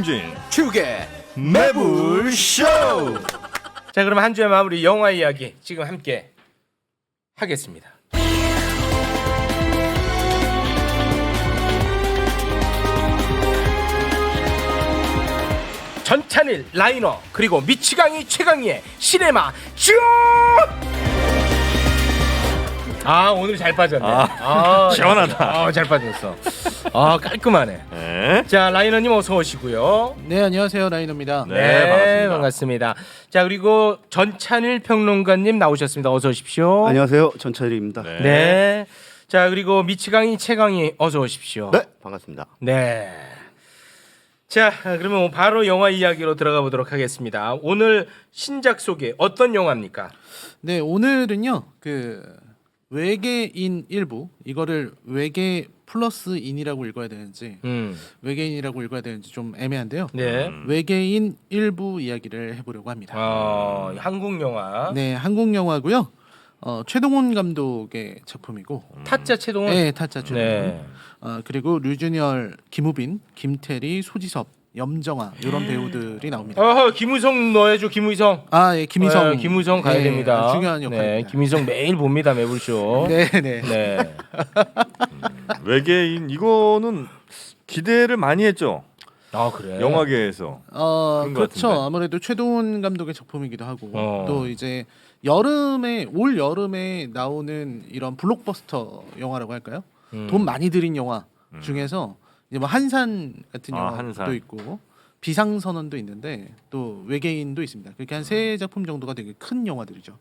김용진 축의 매불쇼. 자, 그럼 한 주의 마무리 영화 이야기 지금 함께 하겠습니다. 전찬일 라이너 그리고 미치광이 최강희의 시네마 슛! 아, 오늘 잘 빠졌네. 시원하다. 잘 빠졌어. 깔끔하네. 네. 자, 라이너님 어서 오시고요. 네, 안녕하세요. 라이너입니다. 네, 반갑습니다. 자, 그리고 전찬일 평론가님 나오셨습니다. 어서 오십시오. 안녕하세요. 전철입니다. 네. 네. 자, 그리고 미치광이 최강희 어서 오십시오. 네, 반갑습니다. 네. 자, 그러면 바로 영화 이야기로 들어가 보도록 하겠습니다. 오늘 신작 소개 어떤 영화입니까? 네, 오늘은요. 외계인 일부 이거를 외계 플러스 인이라고 읽어야 되는지 외계인이라고 읽어야 되는지 좀 애매한데요. 네. 외계인 일부 이야기를 해보려고 합니다. 한국 영화. 네, 한국 영화고요. 최동원 감독의 작품이고 타짜 최동원. 네, 타짜 최동원. 네. 그리고 류준열, 김우빈, 김태리, 소지섭, 염정아 이런 배우들이 나옵니다. 김우성 넣어야죠. 김우성. 예, 김희성. 네, 김우성 가야 됩니다. 중요한 역할입니다. 네, 김우성 매일 봅니다. 매불쇼. 네, 네. 네. 외계인 이거는 기대를 많이 했죠. 그래. 영화계에서. 그런 것 그렇죠. 같은데. 아무래도 최동원 감독의 작품이기도 하고 어. 또 이제 올 여름에 나오는 이런 블록버스터 영화라고 할까요? 돈 많이 들인 영화 중에서 이제 뭐 한산 같은 영화도 한산. 있고 비상선언도 있는데 또 외계인도 있습니다. 그렇게 한 세 작품 정도가 되게 큰 영화들이죠.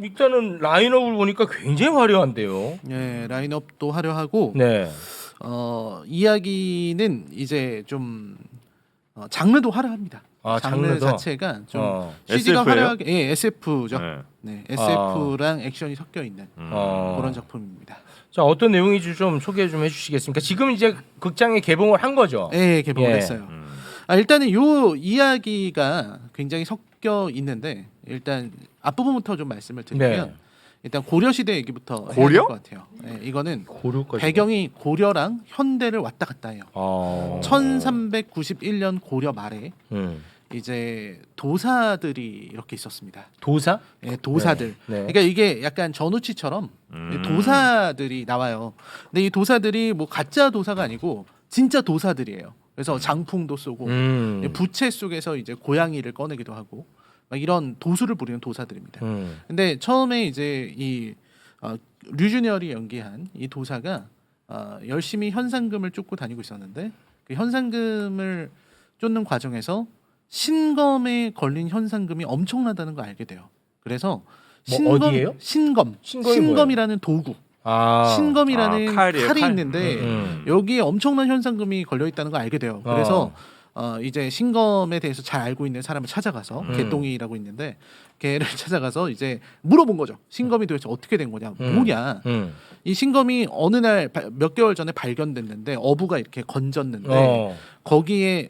일단은 라인업을 보니까 굉장히 화려한데요. 예, 라인업도 화려하고 네. 이야기는 이제 좀 장르도 화려합니다. 장르 장르도? 자체가 좀 SF CG가 예요? 화려하게 SF죠. 네. 네, SF랑 액션이 섞여 있는 그런 작품입니다. 자, 어떤 내용인지 좀 소개 좀 해주시겠습니까? 지금 이제 극장에 개봉을 한 거죠. 네, 개봉을 예. 했어요. 일단은 요 이야기가 굉장히 섞여 있는데 일단 앞부분부터 좀 말씀을 드리면 네. 일단 고려 시대 얘기부터 해야 고려? 될 것 같아요. 네, 이거는 고려까지. 배경이 고려랑 현대를 왔다 갔다 해요. 1391년 고려 말에 이제 도사들이 이렇게 있었습니다. 도사? 예, 도사들. 네. 그러니까 이게 약간 전우치처럼 도사들이 나와요. 근데 이 도사들이 뭐 가짜 도사가 아니고 진짜 도사들이에요. 그래서 장풍도 쏘고 부채 속에서 이제 고양이를 꺼내기도 하고 막 이런 도수를 부리는 도사들입니다. 근데 처음에 이제 이 류준열이 연기한 이 도사가 열심히 현상금을 쫓고 다니고 있었는데 그 현상금을 쫓는 과정에서 신검에 걸린 현상금이 엄청나다는 걸 알게 돼요. 그래서 어디예요? 신검. 신검이 신검이라는 도구. 신검이라는 칼이에요, 칼이 칼. 있는데 여기에 엄청난 현상금이 걸려 있다는 걸 알게 돼요. 그래서 이제 신검에 대해서 잘 알고 있는 사람을 찾아가서 개똥이라고 있는데 걔를 찾아가서 이제 물어본 거죠. 신검이 도대체 어떻게 된 거냐, 뭐냐. 이 신검이 어느 날 몇 개월 전에 발견됐는데 어부가 이렇게 건졌는데 거기에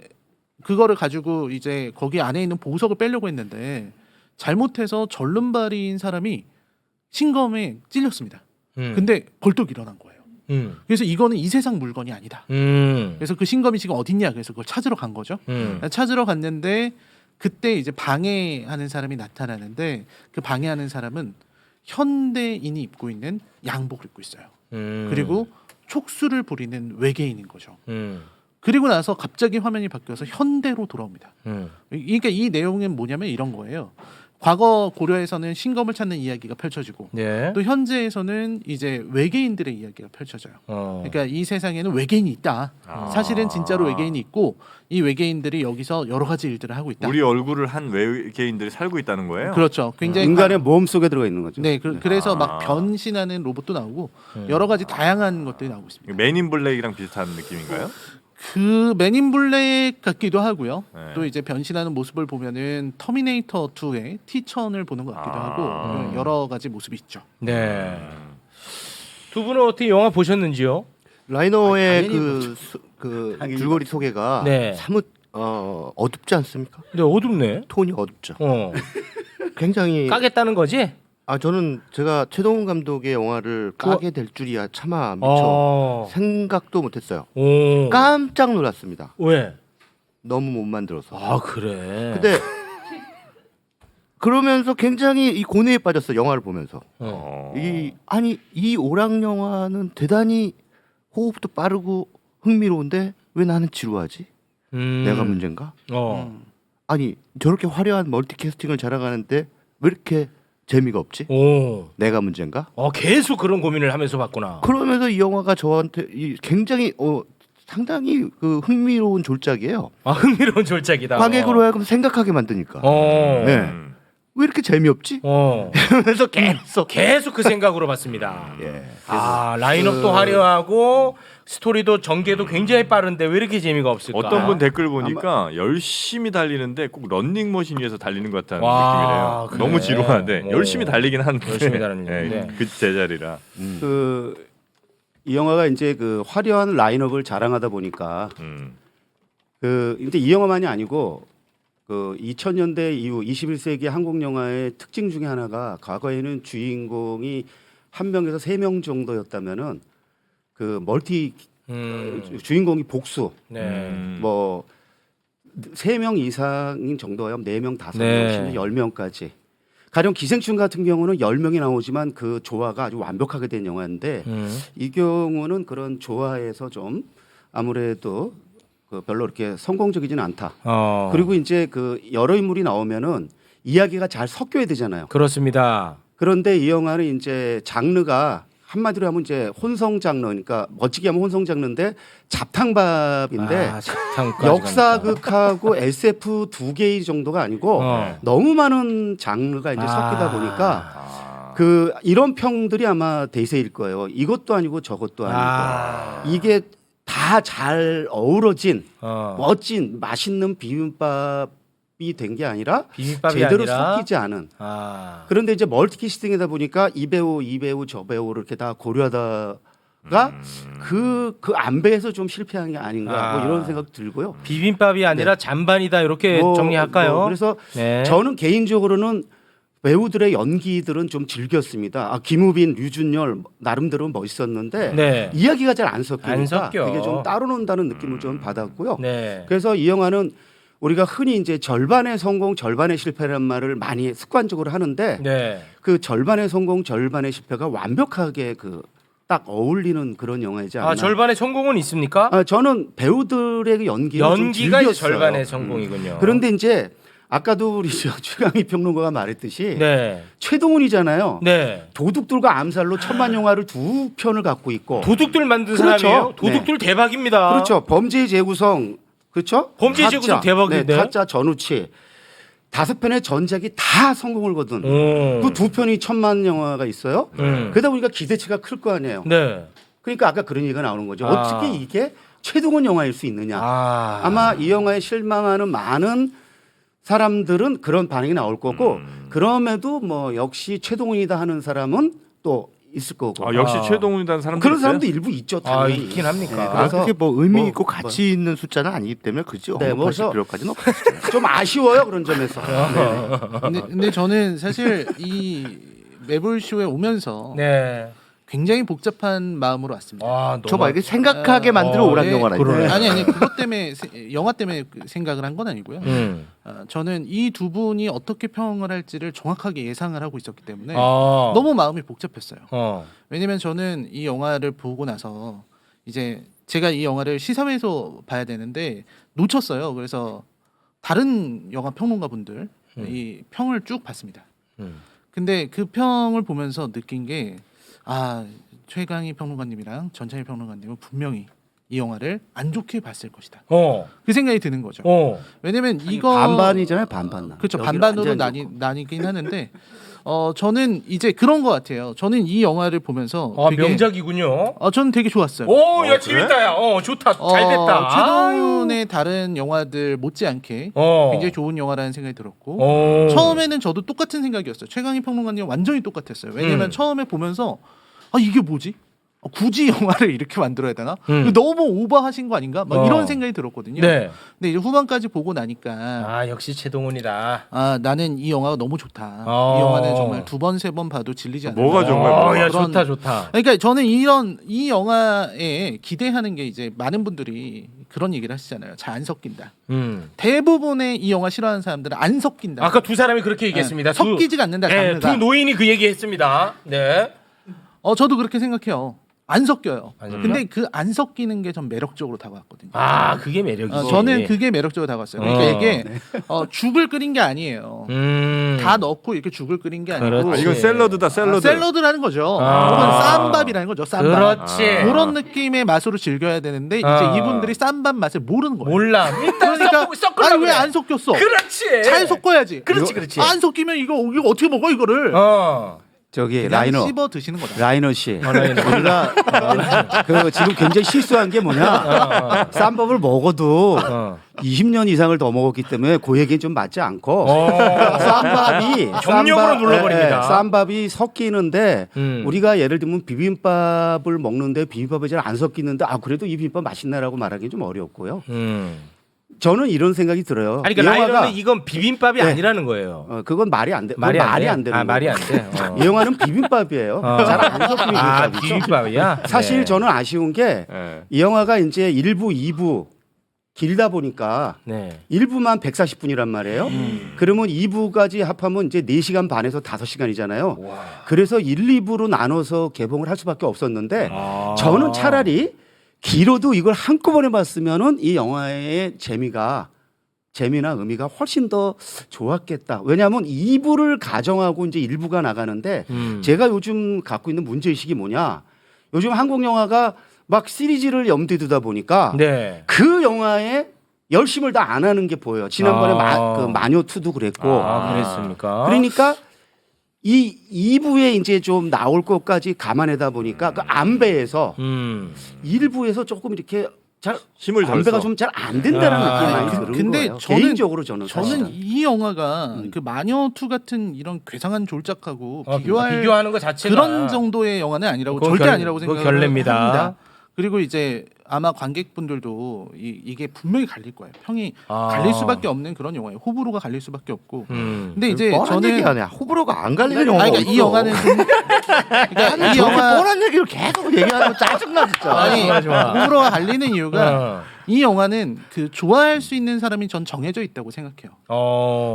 그거를 가지고 이제 거기 안에 있는 보석을 빼려고 했는데 잘못해서 절름발이인 사람이 신검에 찔렸습니다. 근데 벌떡 일어난 거예요. 그래서 이거는 이 세상 물건이 아니다. 그래서 그 신검이 지금 어딨냐, 그래서 그걸 찾으러 간 거죠. 찾으러 갔는데 그때 이제 방해하는 사람이 나타나는데 그 방해하는 사람은 현대인이 입고 있는 양복을 입고 있어요. 그리고 촉수를 부리는 외계인인 거죠. 그리고 나서 갑자기 화면이 바뀌어서 현대로 돌아옵니다. 그러니까 이 내용은 뭐냐면 이런 거예요. 과거 고려에서는 신검을 찾는 이야기가 펼쳐지고 네. 또 현재에서는 이제 외계인들의 이야기가 펼쳐져요. 그러니까 이 세상에는 외계인이 있다. 사실은 진짜로 외계인이 있고 이 외계인들이 여기서 여러 가지 일들을 하고 있다. 우리 얼굴을 한 외계인들이 살고 있다는 거예요. 그렇죠. 굉장히 인간의 몸 속에 들어가 있는 거죠. 네, 그래서 막 변신하는 로봇도 나오고 여러 가지 다양한 것들이 나오고 있습니다. 맨인 블랙이랑 비슷한 느낌인가요? 그 맨인 블랙 같기도 하고요. 네. 또 이제 변신하는 모습을 보면은 터미네이터 2의 T-1000을 보는 것 같기도 하고 여러 가지 모습이 있죠. 네. 두 분은 어떻게 영화 보셨는지요? 라이너의 당연히 그 줄거리 소개가 네. 사뭇 어둡지 않습니까? 근데 어둡네. 톤이 어둡죠. 어. 굉장히 까겠다는 거지? 저는 제가 최동훈 감독의 영화를 까게 될 줄이야 차마 미처 어. 생각도 못했어요. 오. 깜짝 놀랐습니다. 왜? 너무 못 만들어서. 아 그래. 근데 그러면서 굉장히 이 고뇌에 빠졌어 영화를 보면서. 이 오락 영화는 대단히 호흡도 빠르고 흥미로운데 왜 나는 지루하지? 내가 문제인가? 아니 저렇게 화려한 멀티캐스팅을 잘하가는데 왜 이렇게 재미가 없지? 오. 내가 문제인가? 계속 그런 고민을 하면서 봤구나. 그러면서 이 영화가 저한테 굉장히 상당히 그 흥미로운 졸작이에요. 흥미로운 졸작이다. 관객으로 하여금 생각하게 만드니까. 네. 왜 이렇게 재미없지? 그러면서 계속 그 생각으로 봤습니다. 예. 라인업도 화려하고 스토리도 전개도 굉장히 빠른데 왜 이렇게 재미가 없을까? 어떤 분 댓글 보니까 열심히 달리는데 꼭 런닝머신 위에서 달리는 것 같다는 와, 느낌이래요. 그래. 너무 지루한데 열심히 달리긴 하는데 열심히 달리는데. 그 제자리라. 이 영화가 이제 그 화려한 라인업을 자랑하다 보니까 근데 이 영화만이 아니고 그 2000년대 이후 21세기 한국 영화의 특징 중에 하나가 과거에는 주인공이 한 명에서 3명 정도였다면은 그 멀티 주인공이 복수 네. 뭐 3명 이상인 정도야 4명, 5명, 네. 심지어 10명까지. 가령 기생충 같은 경우는 10명이 나오지만 그 조화가 아주 완벽하게 된 영화인데 이 경우는 그런 조화에서 좀 아무래도 그 별로 이렇게 성공적이지는 않다. 그리고 이제 그 여러 인물이 나오면은 이야기가 잘 섞여야 되잖아요. 그렇습니다. 그런데 이 영화는 이제 장르가 한마디로 하면 이제 혼성 장르, 그러니까 멋지게 하면 혼성 장르인데 잡탕밥인데 역사극하고 SF 2개 정도가 아니고 너무 많은 장르가 이제 섞이다 보니까 그 이런 평들이 아마 대세일 거예요. 이것도 아니고 저것도 아니고 이게 다 잘 어우러진 멋진 맛있는 비빔밥이 된 게 아니라 비빔밥이 제대로 아니라? 섞이지 않은. 그런데 이제 멀티캐스팅이다 보니까 이 배우, 이 배우, 저 배우를 이렇게 다 고려하다가 그 안배에서 좀 실패한 게 아닌가 뭐 이런 생각 들고요. 비빔밥이 아니라 잔반이다 이렇게 정리할까요? 그래서 네. 저는 개인적으로는 배우들의 연기들은 좀 즐겼습니다. 김우빈, 류준열 나름대로 멋있었는데 네. 이야기가 잘 안 안 섞이니까 섞여. 되게 좀 따로 논다는 느낌을 좀 받았고요. 네. 그래서 이 영화는 우리가 흔히 이제 절반의 성공, 절반의 실패라는 말을 많이 습관적으로 하는데 네. 그 절반의 성공, 절반의 실패가 완벽하게 그 딱 어울리는 그런 영화이지 않나. 절반의 성공은 있습니까? 저는 배우들의 연기를 좀 연기가 이제 즐겼어요. 절반의 성공이군요. 그런데 이제 아까도 우리 최강희 평론가가 말했듯이 네. 최동훈이잖아요. 네. 도둑들과 암살로 천만 영화를 2편을 갖고 있고 도둑들 만든 그렇죠. 사람이에요. 도둑들 대박입니다. 그렇죠. 범죄의 재구성 그렇죠. 범죄의 재구성 대박인데? 타짜 전우치 5편의 전작이 다 성공을 거둔 그 2편이 천만 영화가 있어요. 그러다 보니까 기대치가 클 거 아니에요. 네. 그러니까 아까 그런 얘기가 나오는 거죠. 어떻게 이게 최동훈 영화일 수 있느냐. 아마 이 영화에 실망하는 많은 사람들은 그런 반응이 나올 거고 그럼에도 뭐 역시 최동훈이다 하는 사람은 또 있을 거고. 역시 최동훈이라는 사람들 그런 사람도 일부 있죠. 당연히. 있긴 합니까? 그래서 그게 뭐 의미 있고 가치 있는 숫자는 아니기 때문에 굳이 네, 언급하실 그래서 필요까지는 없어요. 좀 아쉬워요 그런 점에서. 근데 저는 사실 이 매불쇼에 오면서 네. 굉장히 복잡한 마음으로 왔습니다. 저봐 이게 생각하게 만드는 오락 영화라. 그러네. 아니 그것 때문에 영화 때문에 생각을 한 건 아니고요. 저는 이 두 분이 어떻게 평을 할지를 정확하게 예상을 하고 있었기 때문에 너무 마음이 복잡했어요. 왜냐면 저는 이 영화를 보고 나서 이제 제가 이 영화를 시사회에서 봐야 되는데 놓쳤어요. 그래서 다른 영화 평론가 분들 이 평을 쭉 봤습니다. 근데 그 평을 보면서 느낀 게 최강희 평론가님이랑 전찬희 평론가님은 분명히 이 영화를 안 좋게 봤을 것이다. 그 생각이 드는 거죠. 왜냐면 이거 반반이잖아요. 반반. 그렇죠. 여기는 반반으로 완전히 나뉘긴 하는데 저는 이제 그런 것 같아요. 저는 이 영화를 보면서 되게, 명작이군요. 저는 되게 좋았어요. 오, 야 재밌다, 야. 좋다, 잘 됐다. 최동훈의 다른 영화들 못지않게 굉장히 좋은 영화라는 생각이 들었고 처음에는 저도 똑같은 생각이었어요. 최강희 평론가님 완전히 똑같았어요. 왜냐면 처음에 보면서 이게 뭐지? 굳이 영화를 이렇게 만들어야 되나? 이거 너무 오버하신 거 아닌가? 막 이런 생각이 들었거든요. 네. 근데 이제 후반까지 보고 나니까 아 역시 최동훈이다. 나는 이 영화가 너무 좋다. 어. 이 영화는 정말 2번, 3번 봐도 질리지 않는다. 뭐가 좋은 거야? 야 그런- 좋다 좋다. 그러니까 저는 이 영화에 기대하는 게 이제 많은 분들이 그런 얘기를 하시잖아요. 잘 안 섞인다. 대부분의 이 영화 싫어하는 사람들은 안 섞인다. 아까 두 사람이 그렇게 얘기했습니다. 네. 섞이지가 않는다. 네, 장르가. 두 노인이 그 얘기했습니다. 네. 저도 그렇게 생각해요. 안 섞여요. 안 섞여? 근데 그 안 섞이는 게 전 매력적으로 다가왔거든요. 아 그게 매력이지. 저는 그게 매력적으로 다가왔어요. 그러니까 이게 죽을 끓인 게 아니에요. 다 넣고 이렇게 죽을 끓인 게 아니고 그렇지. 이건 샐러드다 샐러드. 샐러드라는 거죠. 아. 혹은 쌈밥이라는 거죠. 쌈밥. 그렇지. 그런 느낌의 맛으로 즐겨야 되는데 이제 이분들이 쌈밥 맛을 모르는 거예요. 몰라. 일단 그러니까 섞으려고 왜 안 섞였어? 그렇지. 잘 섞어야지. 그렇지, 그렇지. 안 섞이면 이거 어떻게 먹어 이거를? 저기 그냥 라이너 씹어 드시는 거다. 라이너 씨, 라이너. 우리가 그 지금 굉장히 실수한 게 뭐냐? 쌈밥을 먹어도 20년 이상을 더 먹었기 때문에 그 얘기는 좀 맞지 않고 쌈밥이 정력으로 눌러버립니다. 쌈밥이 섞이는데 음. 우리가 예를 들면 비빔밥을 먹는데 비빔밥이 잘 안 섞이는데 그래도 이 비빔밥 맛있나라고 말하기 좀 어렵고요. 저는 이런 생각이 들어요. 아니 이 그러니까 영화가 라이너는 이건 비빔밥이 네. 아니라는 거예요. 그건 말이 안 돼. 말이 안 돼? 안 되는 아, 말이 거예요. 안 돼. 이 영화는 비빔밥이에요. 잘 안 섞이는 아, 비빔밥이죠. 비빔밥이야? 사실 네. 저는 아쉬운 게 이 예. 영화가 이제 1부, 2부 길다 보니까 네. 1부만 140분이란 말이에요. 그러면 2부까지 합하면 이제 4시간 반에서 5시간이잖아요. 그래서 1, 2부로 나눠서 개봉을 할 수밖에 없었는데 저는 차라리 길어도 이걸 한꺼번에 봤으면은 이 영화의 재미나 의미가 훨씬 더 좋았겠다. 왜냐하면 2부를 가정하고 이제 1부가 나가는데 제가 요즘 갖고 있는 문제의식이 뭐냐. 요즘 한국 영화가 막 시리즈를 염두에 두다 보니까 네. 그 영화에 열심을 다 안 하는 게 보여요. 지난번에 그 마녀2도 그랬고. 그랬습니까? 그러니까 이 2부에 이제 좀 나올 것까지 감안하다 보니까 그 안배에서 1부에서 조금 이렇게 잘 힘을 덜 안배가 써. 좀 잘 안 된다는 느낌이 많이 드는 근데 거예요. 저는- 개인적으로 저는 사실은. 이 영화가 그 마녀2 같은 이런 괴상한 졸작하고 비교하는 거 자체가 그런 정도의 영화는 아니라고 그건 절대 결- 아니라고 그건 생각합니다. 결례입니다. 그리고 이제 아마 관객분들도 이게 분명히 갈릴 거예요. 평이 갈릴 수밖에 없는 그런 영화예요. 호불호가 갈릴 수밖에 없고. 근데 이제 뻔한 저는 얘기 아니야. 호불호가 안 갈리는 영화가 그러니까 이 없어. 영화는 좀 그러니까 이 저렇게 영화 뻔한 얘기를 계속 얘기하면 짜증나 진짜. 아니 좋아. 호불호가 갈리는 이유가 이 영화는 그 좋아할 수 있는 사람이 전 정해져 있다고 생각해요.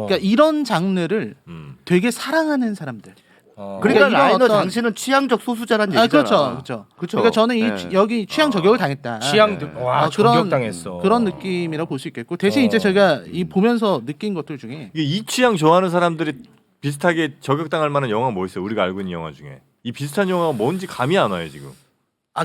그러니까 이런 장르를 되게 사랑하는 사람들. 그러니까 이런 라이너 어떤- 당신은 취향적 소수자란 얘기잖아. 그렇죠. 그러니까 저는 여기 취향 저격을 당했다. 저격당했어. 그런 느낌이라고 볼 수 있겠고 대신 이제 제가 이 보면서 느낀 것들 중에 이게 이 취향 좋아하는 사람들이 비슷하게 저격당할 만한 영화 뭐 있어요? 우리가 알고 있는 영화 중에 이 비슷한 영화가 뭔지 감이 안 와요 지금.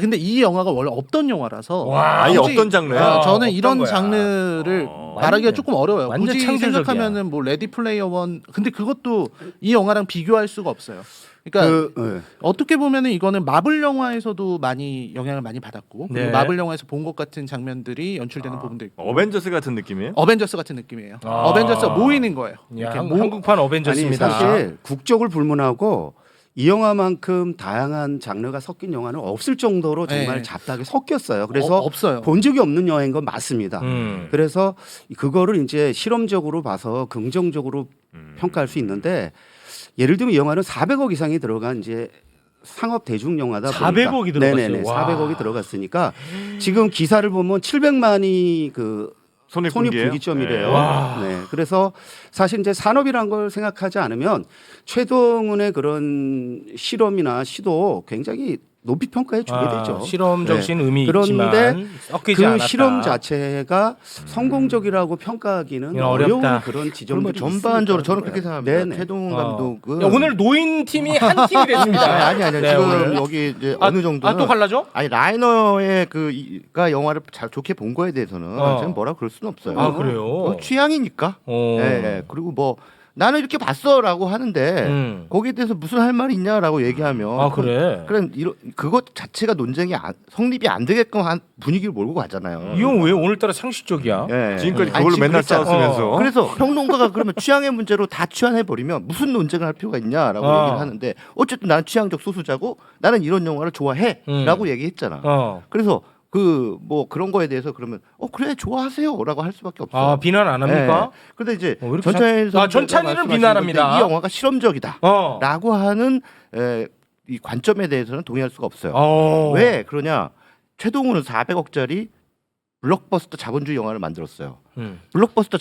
근데 이 영화가 원래 없던 영화라서 아예 굳이- 없던 장르야. 저는 없던 이런 거야. 장르를 말하기가 완전- 조금 어려워요. 완전 굳이 창조적이야. 생각하면은 뭐 레디 플레이어 원 근데 그것도 이 영화랑 비교할 수가 없어요. 그러니까 어떻게 보면은 이거는 마블 영화에서도 많이 영향을 많이 받았고 그리고 네. 마블 영화에서 본 것 같은 장면들이 연출되는 부분도 있고 어벤져스 같은 느낌이에요? 어벤져스 같은 느낌이에요. 어벤져스가 모이는 거예요. 이렇게 한국판 아니 어벤져스입니다. 사실 국적을 불문하고 이 영화만큼 다양한 장르가 섞인 영화는 없을 정도로 정말 네. 잡다하게 섞였어요. 그래서 없어요. 본 적이 없는 영화인 건 맞습니다. 음. 그래서 그거를 이제 실험적으로 봐서 긍정적으로 평가할 수 있는데 예를 들면 이 영화는 400억 이상이 들어간 이제 상업 대중 영화다 보니까 400억이 들어갔어요? 네네네. 와. 400억이 들어갔으니까 지금 기사를 보면 700만이 그 손익분기예요? 손익분기점이래요. 와. 네. 그래서 사실 이제 산업이란 걸 생각하지 않으면 최동훈의 그런 실험이나 시도 굉장히 높이 평가해 주게 되죠. 실험적인 네. 의미 그런데 있지만 섞이지 그 않았다. 실험 자체가 성공적이라고 평가하기는 어렵다. 어려운 그런 그러면 지점들이 전반적으로 있으니까 저는 그런 그렇게 거예요. 생각합니다. 네네. 최동훈 감독은 야, 오늘 노인 팀이 한 팀이 됐습니다. 아니 네, 지금 오늘. 여기 이제 어느 정도는 또 갈라져? 아니 라이너의 가 영화를 잘 좋게 본 거에 대해서는 저는 뭐라 그럴 수는 없어요. 그래요? 취향이니까. 어. 예, 예. 그리고 뭐 나는 이렇게 봤어라고 하는데 거기에 대해서 무슨 할 말이 있냐라고 얘기하면 아 그래. 그런 그것 자체가 논쟁이 성립이 안 되게끔 한 분위기를 몰고 가잖아요. 이건 왜 오늘따라 상식적이야? 예. 지금까지 아니, 그걸로 지금 맨날 그랬잖아. 싸웠으면서. 그래서 평론가가 그러면 취향의 문제로 다 취한해 버리면 무슨 논쟁을 할 필요가 있냐라고 얘기를 하는데 어쨌든 나는 취향적 소수자고 나는 이런 영화를 좋아해라고 얘기했잖아. 그래서 그 뭐 그런 거에 대해서 그러면 그래 좋아하세요라고 할 수밖에 없어. 아 비난 안 합니까? 그런데 이제 왜 이렇게 전찬일 선수가 전찬일은 말씀하신 비난합니다. 건데 이 영화가 실험적이다라고 하는 이 관점에 대해서는 동의할 수가 없어요. 왜 그러냐? 최동훈은 400억짜리 블록버스터 자본주의 영화를 만들었어요. 블록버스터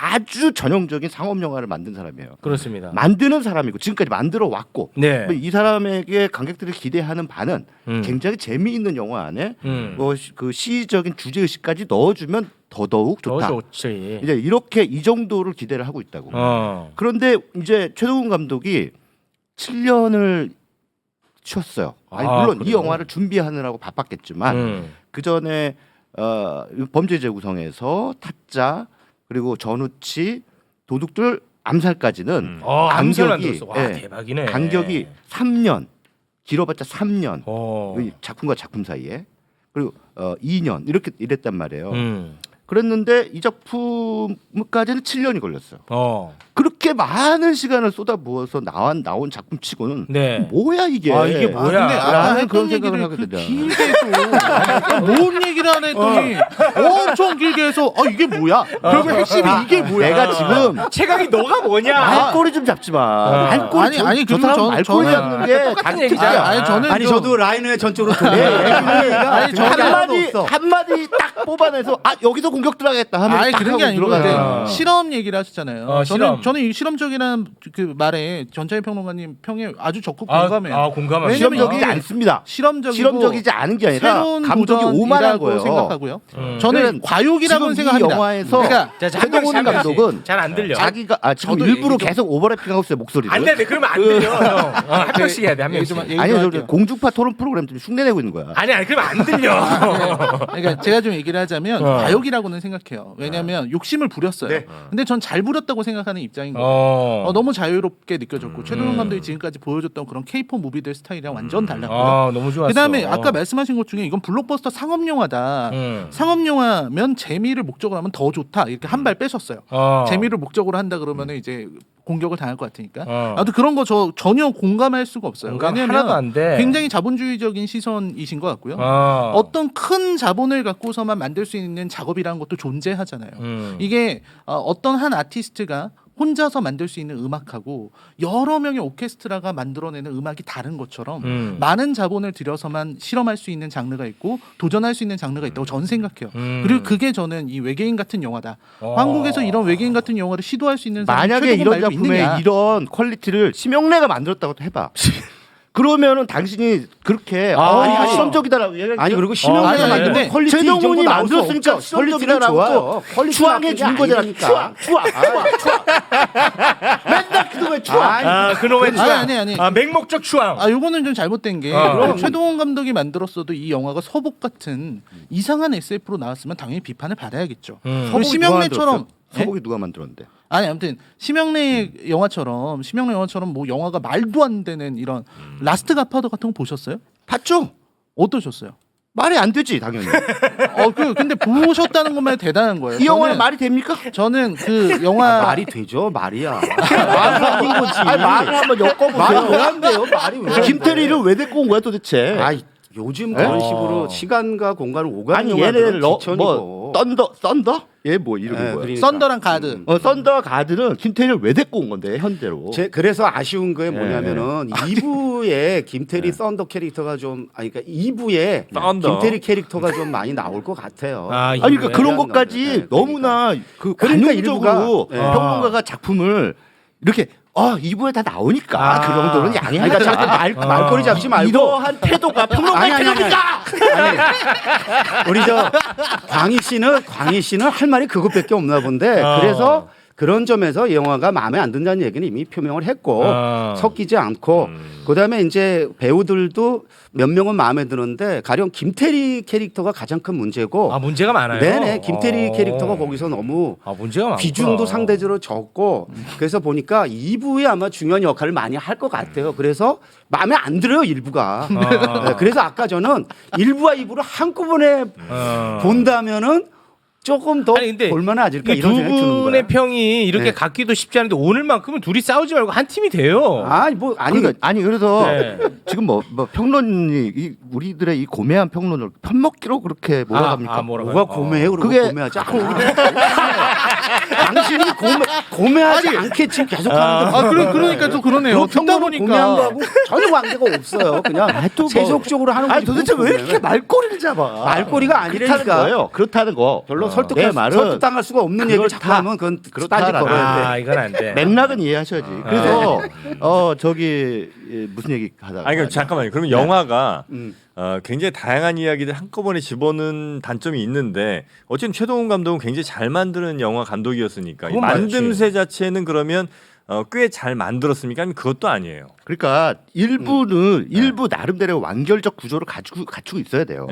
아주 전형적인 상업 영화를 만든 사람이에요. 그렇습니다. 만드는 사람이고 지금까지 만들어 왔고 네. 이 사람에게 관객들이 기대하는 바는 굉장히 재미있는 영화 안에 그 시적인 주제 의식까지 넣어주면 더더욱 좋다. 더 좋지. 이제 이렇게 이 정도를 기대를 하고 있다고. 그런데 이제 최동훈 감독이 7년을 쉬었어요. 아니, 물론 이 영화를 준비하느라고 바빴겠지만 그 전에 범죄 재구성에서 타짜 그리고 전우치 도둑들 암살까지는 암살 간격이 만들었어. 와 대박이네. 간격이 3년 길어봤자 3년 어. 작품과 작품 사이에 그리고 2년 이렇게 이랬단 말이에요. 그랬는데 이 작품까지는 7년이 걸렸어요. 그렇게 많은 시간을 쏟아부어서 나온 작품치고는 네. 뭐야 이게? 아, 이게 뭐야? 근데 아까 라는 했던 그런 생각을 얘기를 하게 그 되잖아. 길게 또 뭔 얘기를 안 했더니 엄청 길게 해서 이게 뭐야? 결국 핵심이 이게 뭐야? 내가 지금 최강이 너가 뭐냐? 말꼬리 좀 잡지 마. 말꼬리 아니, 저 그리고 사람 말꼬리 저는 잡는 게 똑같은 자기 얘기잖아. 뜻이야. 아니 저는 아니 좀- 저도 라인의 전적으로 아니, 저는 한마디 딱 뽑아내서 여기서 공격 들어가겠다 하면 아니 딱 그런 게 하고 아니고 들어가잖아. 근데 실험 얘기를 하셨잖아요. 실험. 저는 이 실험적이라는 그 말에 전차희 평론가님 평에 아주 적극 공감해요. 공감합니다. 실험적이지 이게 않습니다. 실험적이고 실험적이지 않은 게 아니라 새로운 감독이 오만한 도전이라고 거예요. 생각하고요. 저는 과욕이라고 지금 생각합니다. 이 영화에서 그러니까 최동훈 감독은 잘안 들려. 자기가 지금 저도 일부러 얘기 좀- 계속 오버래핑하고 있어요 목소리를. 안 돼, 그러면 안 들려. 형. 한 명씩 해야 돼, 한 명씩. 얘기 좀 아니요, 할게요. 공중파 토론 프로그램 좀 흉내내고 있는 거야. 아니, 그러면 안 들려. 그러니까 제가 좀 얘기를 하자면 과욕이라고는 생각해요. 왜냐하면 욕심을 부렸어요. 네. 근데 전 잘 부렸다고 생각하는 입장인 거예요. 너무 자유롭게 느껴졌고 최동훈 감독이 지금까지 보여줬던 그런 K-pop 무비들 스타일이랑 완전 달랐고요. 너무 좋았어. 그다음에 아까 말씀하신 것 중에 이건 블록버스터 상업 영화다. 상업 영화면 재미를 목적으로 하면 더 좋다. 이렇게 한 발 빼셨어요. 재미를 목적으로 한다 그러면은 이제 공격을 당할 것 같으니까. 아무튼 그런 거 저 전혀 공감할 수가 없어요. 공감 왜냐면 하나도 안 돼. 굉장히 자본주의적인 시선이신 것 같고요. 어떤 큰 자본을 갖고서만 만들 수 있는 작업이라는 것도 존재하잖아요. 이게 어떤 한 아티스트가 혼자서 만들 수 있는 음악하고 여러 명의 오케스트라가 만들어내는 음악이 다른 것처럼 많은 자본을 들여서만 실험할 수 있는 장르가 있고 도전할 수 있는 장르가 있다고 저는 생각해요. 그리고 그게 저는 이 외계인 같은 영화다. 한국에서 이런 외계인 같은 영화를 시도할 수 있는 사람이 만약에 최동훈 이런 말고 작품에 있느냐. 이런 퀄리티를 심영래가 만들었다고 해봐. 그러면은 당신이 그렇게 아니, 실험적이다라고 얘기할 아니 그리고 아니, 심영래가 아니, 만든 근데 퀄리티 이 최동훈이 정도 나올 수 만들었으니까 없죠. 퀄리티는 실험적이다라고 좋아요. 퀄리티 추앙해 준 거잖아. 추앙. 맨날 그놈의 추앙. 그놈의 추앙. 아니. 맹목적 추앙. 요거는 좀 잘못된 게 최동훈 감독이 만들었어도 이 영화가 서복 같은 이상한 SF로 나왔으면 당연히 비판을 받아야겠죠. 그리고 심영래처럼 서복이 누가 만들었는데? 아니 아무튼 심영래 영화처럼 뭐 영화가 말도 안 되는 이런 라스트 갓파더 같은 거 보셨어요? 봤죠? 어떠셨어요? 말이 안 되지 당연히. 근데 보셨다는 것만 해도 대단한 거예요. 이 영화는 말이 됩니까? 저는 그 영화 말이 되죠 말이야. 말이 아닌 거지. 말을 한번 엮어보세요. 말이 왜 안 돼요? 말이 왜? 김태리를 왜 데리고 온 거야 도대체? 아이 요즘 그런 식으로 시간과 공간을 오가는 아니 영화들은 얘네를 지천이고. 썬더? 얘 뭐 이름이 뭐야? 그러니까. 썬더랑 가드. 썬더 가드는 김태리를 왜 데리고 온 건데 현대로? 그래서 아쉬운 게 뭐냐면은 2부에 김태리 썬더 캐릭터가 좀 그러니까 2부에 썬더. 김태리 캐릭터가 좀 많이 나올 것 같아요. 아니 그러니까 그런 것까지 네, 너무나 그 그러니까 관용적으로 일부가, 평론가가 작품을 이렇게 2부에 다 나오니까 그 정도는 양해하자. 그러니까 자꾸 말거리 잡지 말고 이러한 태도가 평론가의 아니. 태도입니까? 우리 광희 씨는 할 말이 그것밖에 없나 본데 그래서 그런 점에서 이 영화가 마음에 안 든다는 얘기는 이미 표명을 했고 섞이지 않고 그다음에 이제 배우들도 몇 명은 마음에 드는데 가령 김태리 캐릭터가 가장 큰 문제고 아 문제가 많아요. 네네 김태리 캐릭터가 거기서 너무 문제가 많구나. 비중도 상대적으로 적고 그래서 보니까 2부에 아마 중요한 역할을 많이 할 것 같아요. 그래서 마음에 안 들어요 1부가. 네, 그래서 아까 저는 1부와 2부를 한꺼번에 본다면은 조금 더 아니, 근데 볼만하질까 이 이런 두 생각이 드는 거예요. 분의 평이 이렇게 네. 같기도 쉽지 않은데 오늘만큼은 둘이 싸우지 말고 한 팀이 돼요. 아니 아니 그래서 네. 지금 뭐 평론이 우리들의 이 고매한 평론을 편먹기로 그렇게 몰아갑니까? 뭐라고요? 뭐가 고매해요? 그러고 그게- 고매하지 않아. 당신이 고매하지 않겠지 계속 하는 거. 그러니까 또 그러네요. 듣다 고매한 보니까 거하고 전혀 관계가 없어요. 그냥 또 뭐- 세속적으로 하는 아니 거지. 도대체 뭐 왜 이렇게 고매해. 말꼬리를 잡아? 말꼬리가 그렇다는 아니라니까. 거예요. 그렇다는 거. 별로 내 말은 설득당할 수가 없는 얘기를 자꾸 하면 그건 딴짓 걸어야 돼. 이건 안 돼. 맥락은 이해하셔야지. 그래서 저기 무슨 얘기 하다가 아니 그럼 잠깐만요. 그러면 영화가 음. 굉장히 다양한 이야기들 한꺼번에 집어넣은 단점이 있는데 어쨌든 최동훈 감독은 굉장히 잘 만드는 영화 감독이었으니까 이 그건 맞지. 만듦새 자체는 그러면 꽤 잘 만들었습니까? 아니면 그것도 아니에요. 그러니까 일부 나름대로 완결적 구조를 갖추고 있어야 돼요.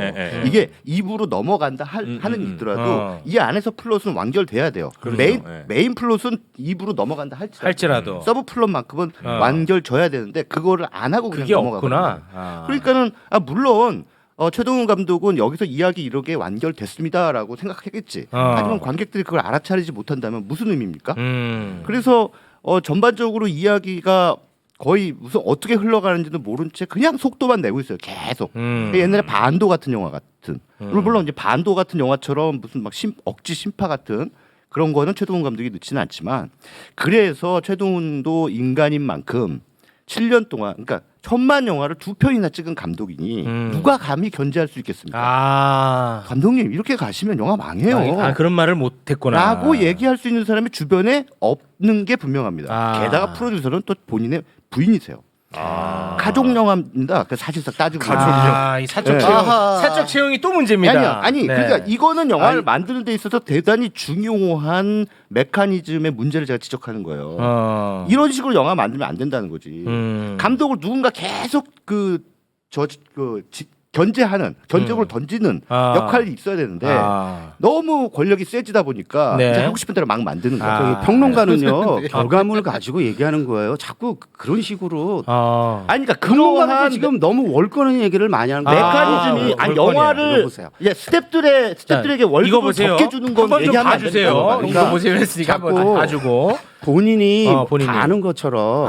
이게 2부로 넘어간다 하는 있더라도 이 안에서 플롯은 완결돼야 돼요. 그렇죠. 메인 플롯은 2부로 넘어간다 할지라도 서브 플롯만큼은 완결져야 되는데 그거를 안 하고 그냥 그게 넘어가거든요. 없구나. 그러니까는 물론 최동훈 감독은 여기서 이야기 이렇게 완결됐습니다라고 생각했겠지. 하지만 관객들이 그걸 알아차리지 못한다면 무슨 의미입니까? 그래서 전반적으로 이야기가 거의 무슨 어떻게 흘러가는지도 모른 채 그냥 속도만 내고 있어요. 계속. 옛날에 반도 같은 영화 같은. 물론 이제 반도 같은 영화처럼 무슨 막 억지 심파 같은 그런 거는 최동훈 감독이 넣지는 않지만 그래서 최동훈도 인간인 만큼 7년 동안 그러니까 1000만 영화를 2편이나 찍은 감독이니 누가 감히 견제할 수 있겠습니까? 감독님 이렇게 가시면 영화 망해요. 그런 말을 못했구나. 라고 얘기할 수 있는 사람이 주변에 없는 게 분명합니다. 아. 게다가 프로듀서는 또 본인의 부인이세요. 가족 영화입니다. 사실상 따지고 보면. 이 사적 네. 채용, 아하. 사적 채용이 또 문제입니다. 아니 네. 그러니까 이거는 영화를 만드는 데 있어서 대단히 중요한 메커니즘의 문제를 제가 지적하는 거예요. 이런 식으로 영화 만들면 안 된다는 거지. 감독을 누군가 계속 견제적으로 던지는 역할이 있어야 되는데 너무 권력이 세지다 보니까 네. 이제 하고 싶은 대로 막 만드는 거예요. 저기 평론가는요 결과물을 가지고 얘기하는 거예요. 자꾸 그런 식으로 아니 그러니까 평론가는 그러한 지금 너무 월권의 얘기를 많이 하는 거예요. 메커니즘이 월권이야. 영화를 보세요. 스탭들에게 이거 월급을 보세요. 적게 주는 건 한번 좀 얘기하면 안 봐주세요. 된다고 말이야. 이거 보세요 했으니까 한번 자꾸 봐주고. 본인이 본인이. 다 아는 것처럼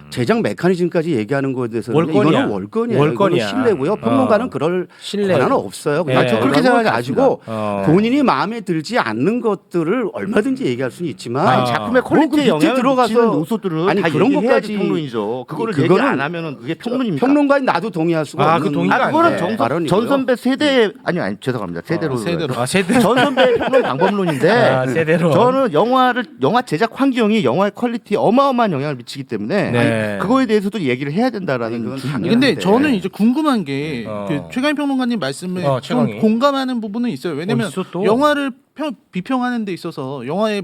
제작 메커니즘까지 얘기하는 거에 대해서는 월권이야. 이거는 월권이에요. 월권이야. 이거는 신뢰고요. 평론가는 그럴 신뢰. 권한은 없어요. 예. 저 그렇게 결과물을 생각가지고 어. 본인이 마음에 들지 않는 것들을 얼마든지 얘기할 수는 있지만 아니, 작품의 퀄리티에 그 밑에 영향을 들어가서 미치는 요소들은 아니, 다 그런 얘기해야지 것까지- 평론이죠. 그거를 얘기 그거는 안 하면은 그게 평론입니까? 평론가인 나도 동의할 수가 아, 없는 그 동의가 안 그거는 돼. 발언이고요. 전 선배 세대 아니 죄송합니다. 세대로 세대로. 세대. 전 선배 평론 방법론인데 세대로. 저는 영화 제작 환경이 영화의 퀄리티에 어마어마한 영향을 미치기 때문에 네. 그거에 대해서도 얘기를 해야 된다라는 그건 주의입니다. 당연히 근데 네. 저는 이제 궁금한 게 어. 그 최강희 평론가님 말씀에 좀 최강희. 공감하는 부분은 있어요. 왜냐면 있어 또? 영화를 비평하는 데 있어서 영화의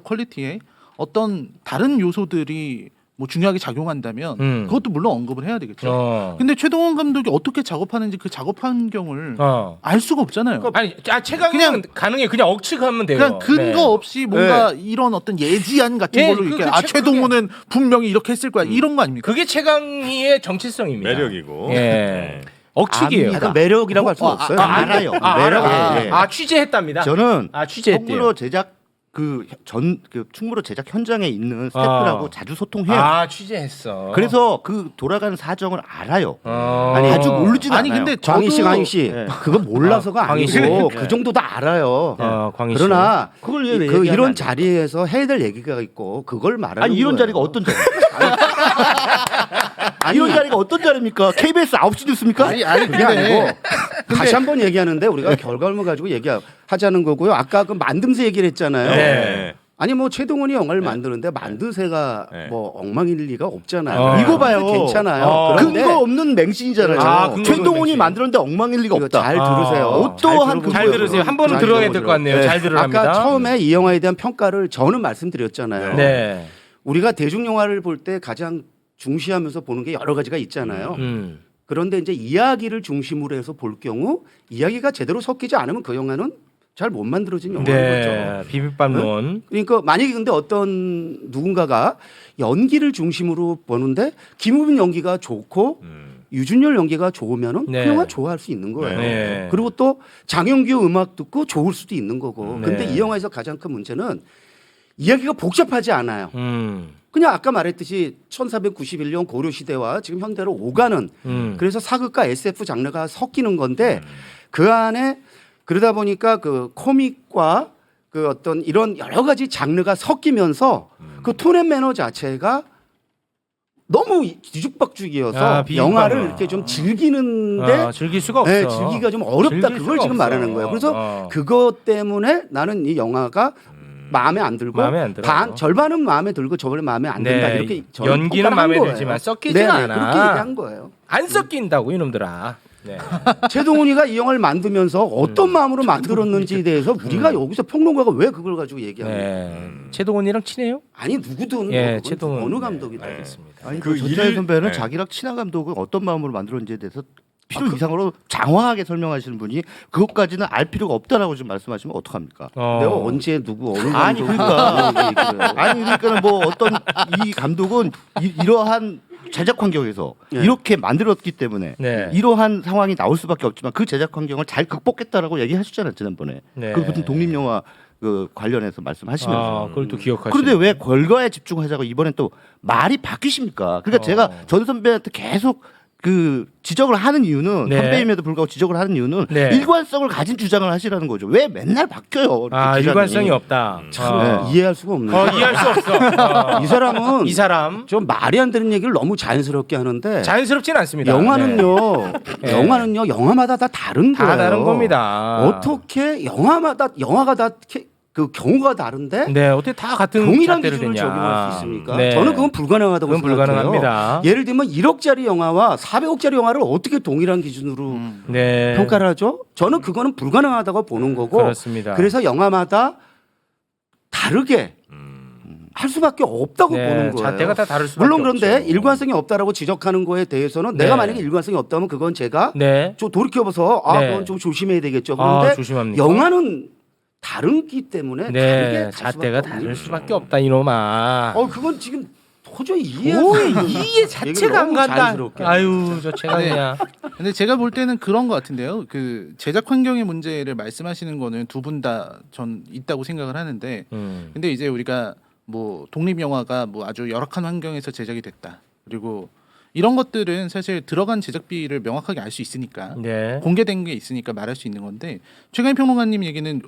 퀄리티에 어떤 다른 요소들이 뭐 중요하게 작용한다면 그것도 물론 언급을 해야 되겠죠. 근데 최동원 감독이 어떻게 작업하는지 그 작업 환경을 알 수가 없잖아요. 아니, 최강은 가능해. 그냥 억측하면 돼요. 그냥 근거 네. 없이 뭔가 이런 어떤 예지안 같은 예, 걸로 그- 이렇게 그 최동호는 분명히 이렇게 했을 거야 이런 거 아닙니까? 그게 최강희의 정체성입니다. 매력이고. 예. 네. 억측이에요. 약간 매력이라고 할 수는 없어요. 알아요. 알아. 예, 예. 취재했답니다. 저는 취재했대요. 충무로 제작 충무로 제작 현장에 있는 스태프들하고 자주 소통해요. 취재했어. 그래서 그 돌아가는 사정을 알아요. 아니, 아주 모르진 아니 않아요. 근데 광희 씨, 저도 광희 씨, 네. 그거 몰라서가 광희 씨. 아니고 네. 그 정도 다 알아요. 광희 씨. 그러나 그걸 왜 그 얘기하면 안 이런 돼? 자리에서 해야 될 얘기가 있고 그걸 말하는 아니 이런 거예요. 자리가 어떤 자리? 이런 자리가 어떤 자리입니까? KBS 9시 뉴스입니까? 아니 그게 아니고 다시 한번 얘기하는데 우리가 결과물 가지고 얘기하자는 거고요. 아까 그 만듦새 얘기를 했잖아요. 네. 아니 뭐 최동원이 영화를 만드는데 만드세가 네. 뭐 엉망일 리가 없잖아요. 어. 이거 봐요. 괜찮아요. 그런데 근거 없는 맹신이잖아요. 아, 근거 최동훈이 없는 맹신. 만들었는데 엉망일 리가 이거 없다. 잘 들으세요. 어떠한 잘 잘 그거예요. 들으세요. 한 번은 잘 들어야 될 들어보죠. 것 같네요. 잘 들으랍니다. 아까 처음에 이 영화에 대한 평가를 저는 말씀드렸잖아요. 네. 우리가 대중 영화를 볼 때 가장 중시하면서 보는 게 여러 가지가 있잖아요. 그런데 이제 이야기를 중심으로 해서 볼 경우 이야기가 제대로 섞이지 않으면 그 영화는 잘 못 만들어진 영화인 거죠. 네. 비빔밥론. 그러니까 만약에 근데 어떤 누군가가 연기를 중심으로 보는데 김우빈 연기가 좋고 유준열 연기가 좋으면은 네. 그 영화 좋아할 수 있는 거예요. 네. 그리고 또 장영규 음악 듣고 좋을 수도 있는 거고. 네. 근데 이 영화에서 가장 큰 문제는 이야기가 복잡하지 않아요. 그냥 아까 말했듯이 1491년 고려 시대와 지금 현대로 오가는 그래서 사극과 SF 장르가 섞이는 건데 그 안에 그러다 보니까 그 코믹과 그 어떤 이런 여러 가지 장르가 섞이면서 그 톤 앤 매너 자체가 너무 뒤죽박죽이어서 아, 비빔밥이야. 영화를 이렇게 좀 즐기는데 즐길 수가 없어. 네, 즐기기가 좀 어렵다. 즐길 그걸 수가 지금 없어. 말하는 거예요. 그래서 그것 때문에 나는 이 영화가 마음에 안 들고 마음에 안 들어. 절반은 마음에 들고 절반은 마음에 안 든다. 네, 이렇게 저는 연기는 평가를 한 마음에 거예요. 들지만 섞이지가 네네, 않아. 그렇게 얘기한 거예요. 안 섞인다고 이놈들아. 네. 최동훈이가 이 영화를 만들면서 어떤 마음으로 만들었는지에 대해서 우리가 여기서 평론가가 왜 그걸 가지고 얘기하는 거예요? 네. 최동원이랑 친해요? 아니 누구든 예, 뭐 최동훈. 어느 감독이든 알겠습니다. 아니 그 그 조차일 일- 선배는 네. 자기랑 친한 감독을 어떤 마음으로 만들었는지에 대해서 필요 이상으로 장황하게 설명하시는 분이 그것까지는 알 필요가 없다라고 지금 말씀하시면 어떡합니까? 내가 언제 누구 어느 아니, 감독이 그러니까. 그런 얘기를 해요? 아니 그러니까는 뭐 어떤 이 감독은 이러한 제작 환경에서 네. 이렇게 만들었기 때문에 네. 이러한 상황이 나올 수밖에 없지만 그 제작 환경을 잘 극복했다라고 얘기하셨잖아요 지난번에. 네. 그 무슨 독립 영화 그 관련해서 말씀하시면서. 그걸 또 기억하시네. 그런데 왜 결과에 집중하자고 이번엔 또 말이 바뀌십니까? 그러니까 제가 전 선배한테 계속 그 지적을 하는 이유는 네. 선배임에도 불구하고 지적을 하는 이유는 네. 일관성을 가진 주장을 하시라는 거죠. 왜 맨날 바뀌어요? 이렇게 아, 주장이. 일관성이 없다. 네. 이해할 수가 없는 어, 거예요. 이해할 수 없어. 이 사람은 이 사람 좀 말이 안 되는 얘기를 너무 자연스럽게 하는데 자연스럽진 않습니다. 영화는요, 네. 영화는요, 영화마다 다 다른 다 거예요. 다른 겁니다. 어떻게 영화가 다 그 경우가 다른데 네, 어떻게 다 같은 동일한 잣대로 기준을 되냐. 적용할 수 있습니까? 네. 저는 그건 불가능하다고 그건 생각해요. 불가능합니다. 예를 들면 1억짜리 영화와 400억짜리 영화를 어떻게 동일한 기준으로 네. 평가를 하죠? 저는 그거는 불가능하다고 보는 거고 그렇습니다. 그래서 영화마다 다르게 할 수밖에 없다고 네, 보는 거예요. 잣대가 다 다를 수밖에 물론 그런데 없죠. 일관성이 없다라고 지적하는 거에 대해서는 네. 내가 만약에 일관성이 없다면 그건 제가 네. 좀 돌이켜봐서 네. 그건 좀 조심해야 되겠죠. 그런데 조심합니까? 영화는 다르기 때문에 다르게 네, 갈 잣대가 수밖에 다를 없는 수밖에 없다 이놈아. 그건 지금 도저히 이해 자체가 안 간다. 자연스럽게. 아유, 저 제가 네. 그냥 근데 제가 볼 때는 그런 것 같은데요. 그 제작 환경의 문제를 말씀하시는 거는 두 분 다 전 있다고 생각을 하는데, 근데 이제 우리가 뭐 독립 영화가 뭐 아주 열악한 환경에서 제작이 됐다. 그리고 이런 것들은 사실 들어간 제작비를 명확하게 알 수 있으니까 네. 공개된 게 있으니까 말할 수 있는 건데 최강희 평론가님 얘기는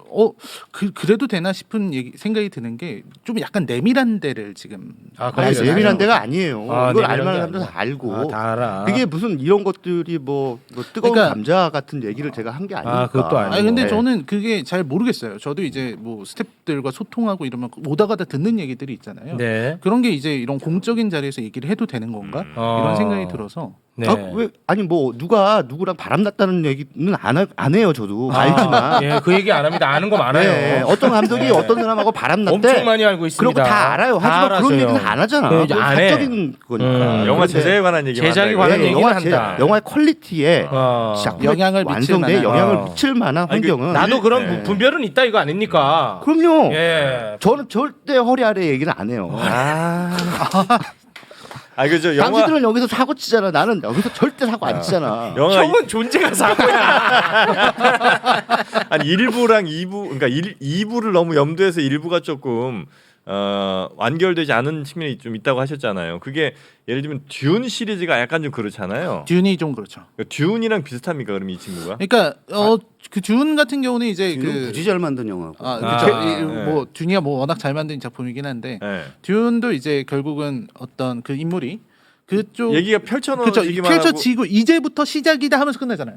그래도 되나 싶은 생각이 드는 게 좀 약간 내밀한 데를 지금 아, 아니, 그래요? 예민한 데가 아니에요. 아, 이걸 내밀한 알만한 게 사람들 다 아니야. 알고. 다 알아. 그게 무슨 이런 것들이 뭐 뜨거운 그러니까- 감자 같은 얘기를 제가 한 게 아니니까. 그것도 아니고. 아니 근데 네. 저는 그게 잘 모르겠어요. 저도 이제 뭐 스태프들과 소통하고 이러면 오다가 다 듣는 얘기들이 있잖아요. 네. 그런 게 이제 이런 공적인 자리에서 얘기를 해도 되는 건가? 이런 생각이 들어서 네. 왜 아니 뭐 누가 누구랑 바람 났다는 얘기는 안 해요. 저도 알지만. 예, 그 얘기 안 합니다. 아는 거 많아요. 네, 어떤 감독이 네. 어떤 사람하고 바람 났대. 엄청 많이 알고 있습니다. 그런 거 다 알아요. 다 하지만 그런 알아서요. 얘기는 안 하잖아. 네, 그건 안 해. 사적인 거니까. 영화 그런데 제작에 관한 얘기만 제작에 한다, 관한 이거예요. 얘기는 영화 한다. 영화의 퀄리티에 작품의 영향을 미칠 완성도에 만한- 영향을 미칠 만한 아니, 그 환경은 나도 그런 네. 분별은 있다 이거 아닙니까? 그럼요. 예. 저는 절대 허리 아래 얘기는 안 해요. 그죠 영화 당신들은 여기서 사고 치잖아. 나는 여기서 절대 사고 안 치잖아. 영화 형은 존재가 사고야. 아니 1부랑 2부 그러니까 2부를 너무 염두해서 1부가 조금 완결되지 않은 측면이 좀 있다고 하셨잖아요. 그게 예를 들면 듄 시리즈가 약간 좀 그렇잖아요. 듄이 좀 그렇죠. 듄이랑 비슷합니까? 그럼 이 친구가? 그러니까 그 듄 같은 경우는 이제 이건 굳이 잘 만든 영화고. 그렇죠. 네. 뭐 듄이야 뭐 워낙 잘 만든 작품이긴 한데 네. 듄도 이제 결국은 어떤 그 인물이 그쪽 얘기가 그렇죠. 펼쳐놓지기만 하고 펼쳐지고 이제부터 시작이다 하면서 끝나잖아요.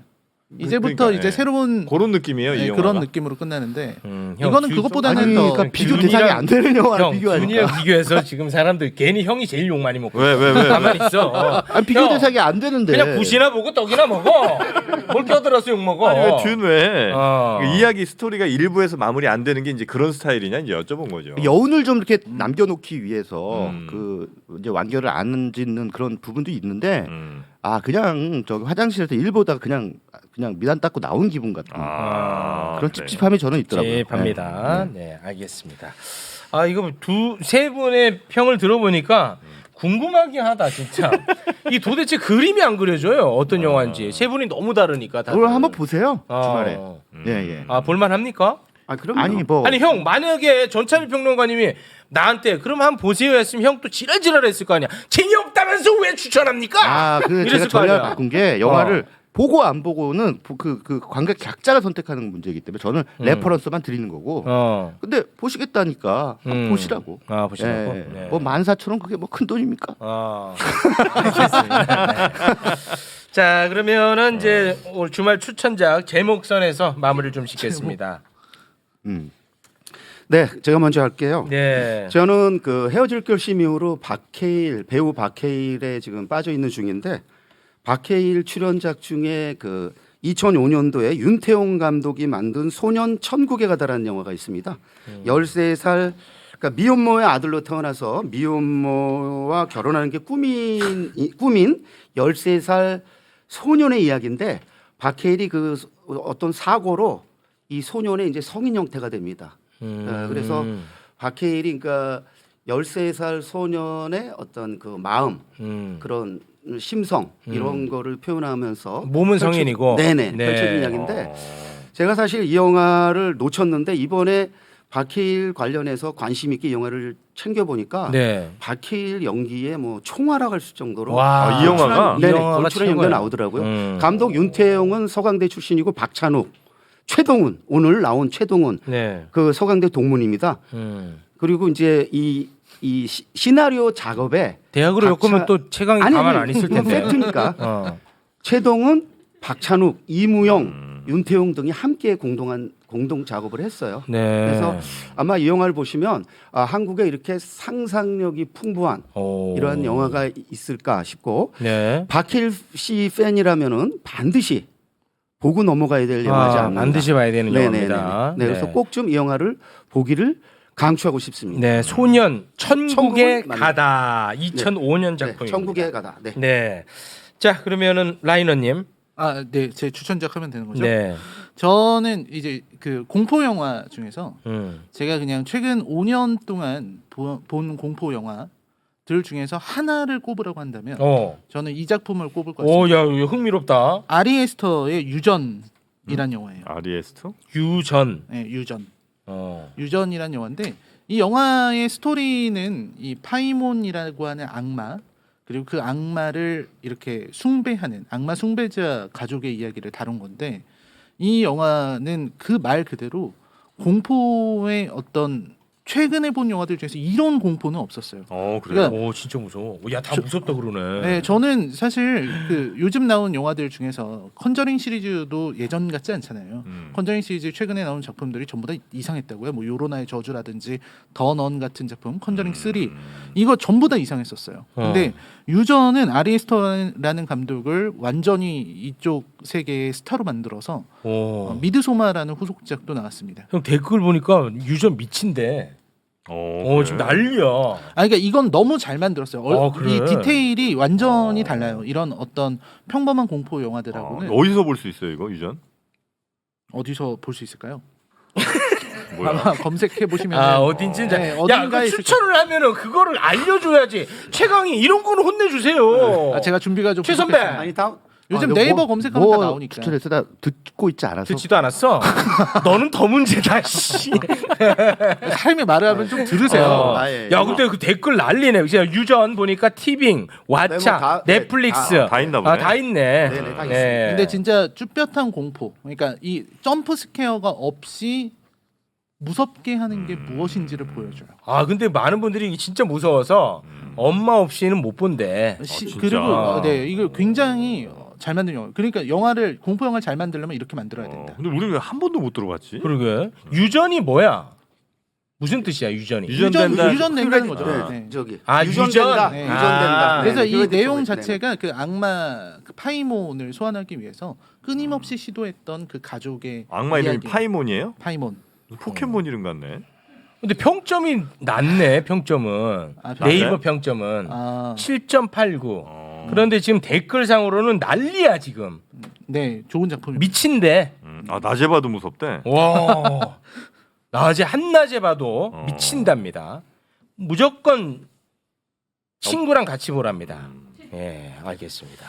이제부터 그러니까, 이제 예. 새로운 그런 느낌이에요, 이 네, 영화가. 그런 느낌으로 끝나는데 형, 이거는 준- 그것보다는 아니, 더 그러니까 비교 균이랑- 대상이 안 되는 영화를 형 비교하니까. 준이랑 비교해서 지금 사람들 괜히 형이 제일 욕 많이 먹고 왜? 가만히 있어. 아니, 비교 형, 대상이 안 되는데. 그냥 굿이나 보고 떡이나 먹어. 뭘 껴들어서 욕 먹어. 아니 왜 듄 왜? 어. 그 이야기 스토리가 일부에서 마무리 안 되는 게 이제 그런 스타일이냐 이제 여쭤본 거죠. 여운을 좀 이렇게 남겨놓기 위해서 음. 그 이제 완결을 안 짓는 그런 부분도 있는데 음. 아 그냥 저기 화장실에서 일 보다가 그냥 미간 닦고 나온 기분 같은 그런 그래. 찝찝함이 저는 있더라고요. 찝찝합니다. 네, 알겠습니다. 아 이거 세 분의 평을 들어보니까 궁금하긴 하다 진짜. 이 도대체 그림이 안 그려져요. 어떤 영화인지 세 분이 너무 다르니까. 다들. 그걸 한번 보세요 어. 주말에. 예 예. 아 볼만합니까? 아 그럼 아니 뭐 아니 형 만약에 전차비 평론가님이 나한테 그럼 한번 보세요 했으면 형 또 지랄지랄했을 거 아니야. 재미없다면서 왜 추천합니까? 그 제가 이랬을 거 전략을 아니야. 바꾼 게 영화를 보고 안 보고는 그 관객 각자가 선택하는 문제이기 때문에 저는 레퍼런스만 드리는 거고. 근데 보시겠다니까 한번 보시라고. 아 보시라고. 예, 네. 뭐 14,000원 그게 뭐 큰 돈입니까? 알겠습니다. 네. 자 그러면은 이제 오늘 주말 추천작 제목선에서 마무리를 좀 짓겠습니다. 네, 제가 먼저 할게요. 네. 저는 그 헤어질 결심 이후로 배우 박해일에 지금 빠져 있는 중인데 박해일 출연작 중에 그 2005년도에 윤태용 감독이 만든 소년 천국에 가다라는 영화가 있습니다. 13살 그러니까 미혼모의 아들로 태어나서 미혼모와 결혼하는 게 꿈인 13살 소년의 이야기인데 박해일이 그 어떤 사고로 이 소년의 이제 성인 형태가 됩니다. 그래서 박해일이 그러니까 13살 소년의 어떤 그 마음 그런 심성 이런 거를 표현하면서 몸은 성인이고. 네네 네. 펼쳐진 이야기인데 제가 사실 이 영화를 놓쳤는데 이번에 박해일 관련해서 관심 있게 이 영화를 챙겨 보니까 네. 박해일 연기에 뭐 총알아갈 수 정도로 와, 이 영화가? 이 네네 영화가 걸출한 연기가 최고예요. 나오더라고요. 감독 윤태용은 서강대 출신이고 박찬욱, 최동훈 오늘 나온 최동훈 네. 그 서강대 동문입니다. 그리고 이제 이 시나리오 작업에 대학으로 박찬- 엮으면 또 최강이 가만 안 있을 텐데. 팩트니까 최동훈, 박찬욱, 이무영, 윤태용 등이 함께 공동 작업을 했어요. 네. 그래서 아마 이 영화를 보시면 한국에 이렇게 상상력이 풍부한 오. 이러한 영화가 있을까 싶고 네. 박해일 씨 팬이라면은 반드시 보고 넘어가야 될 영화지 않나. 반드시 봐야 되는 네네네. 영화입니다. 네, 그래서 꼭 좀 이 영화를 보기를 강추하고 싶습니다. 네, 소년 천국에 천국을 만- 가다 2005년 네, 작품입니다. 천국에 가다. 네. 네. 자, 그러면은 라이너님. 네, 제 추천작 하면 되는 거죠. 네. 저는 이제 그 공포 영화 중에서 음. 제가 그냥 최근 5년 동안 본 공포 영화들 중에서 하나를 꼽으라고 한다면 저는 이 작품을 꼽을 것 같습니다. 야, 이거 흥미롭다. 아리 에스터의 유전이란 영화예요. 아리에스토? 유전. 네, 유전. 어. 유전이란 영화인데 이 영화의 스토리는 이 파이몬이라고 하는 악마 그리고 그 악마를 이렇게 숭배하는 악마 숭배자 가족의 이야기를 다룬 건데 이 영화는 그 말 그대로 공포의 어떤 최근에 본 영화들 중에서 이런 공포는 없었어요. 그래요. 그러니까 오, 진짜 무서워. 야, 다 무섭다 그러네. 네, 저는 사실 그 요즘 나온 영화들 중에서 컨저링 시리즈도 예전 같지 않잖아요. 컨저링 시리즈 최근에 나온 작품들이 전부 다 이상했다고요. 뭐 요로나의 저주라든지 더 넌 같은 작품, 컨저링 3 이거 전부 다 이상했었어요. 근데 유전은 아리 에스터라는 감독을 완전히 이쪽 세계의 스타로 만들어서 미드소마라는 후속작도 나왔습니다. 형 댓글 보니까 유전 미친데. 지금 난리야. 그러니까 이건 너무 잘 만들었어요. 그래? 이 디테일이 완전히 달라요. 이런 어떤 평범한 공포 영화들하고는 어디서 볼 수 있어요 이거 유전? 어디서 볼 수 있을까요? 뭐야? 아마 검색해 보시면 어딘지 네, 야, 어딘가에 그 있을 추천을 하면은 그거를 알려줘야지. 최강이 이런 거는 혼내주세요. 제가 준비가 좀 최 선배! 부족했습니다. 아니 다 요즘 네이버 검색하면 다 나오니까. 추천해서 나 듣고 있지 않아서. 듣지도 않았어. 너는 더 문제다. 씨. 삶의 말을 하면 좀 들으세요. 예. 야, 근데 그 댓글 난리네. 그냥 유전 보니까 티빙, 왓챠, 네, 뭐 다- 넷플릭스 다 있나 보네. 다 있네. 네네, 다 네. 있습니다. 근데 진짜 쭈뼛한 공포. 그러니까 이 점프 스퀘어가 없이 무섭게 하는 게 무엇인지를 보여줘요. 근데 많은 분들이 진짜 무서워서 엄마 없이는 못 본대. 진짜? 그리고 네, 이거 굉장히 잘 만든 영화. 그러니까 영화를 공포 영화를 잘 만들려면 이렇게 만들어야 된다. 근데 우리는 왜 한 번도 못 들어봤지? 그러게. 유전이 뭐야? 무슨 뜻이야 유전이? 유전된다는 거죠. 네, 네. 저기 아, 유전된다. 유전. 네. 유전된다. 아, 그래서 네, 이 그걸 내용 듣고 자체가 그 악마 그 파이몬을 소환하기 위해서 끊임없이 시도했던 그 가족의 악마 이름이 이야기. 파이몬이에요? 파이몬. 포켓몬 이름 같네. 근데 평점이 낮네. 평점은 아, 네이버 평점은 아, 7.89. 그런데 지금 댓글상으로는 난리야 지금. 네, 좋은 작품입니다. 미친데. 아 낮에 봐도 무섭대. 와. 낮에 한낮에 봐도 어. 미친답니다. 무조건 친구랑 같이 보랍니다. 예, 알겠습니다.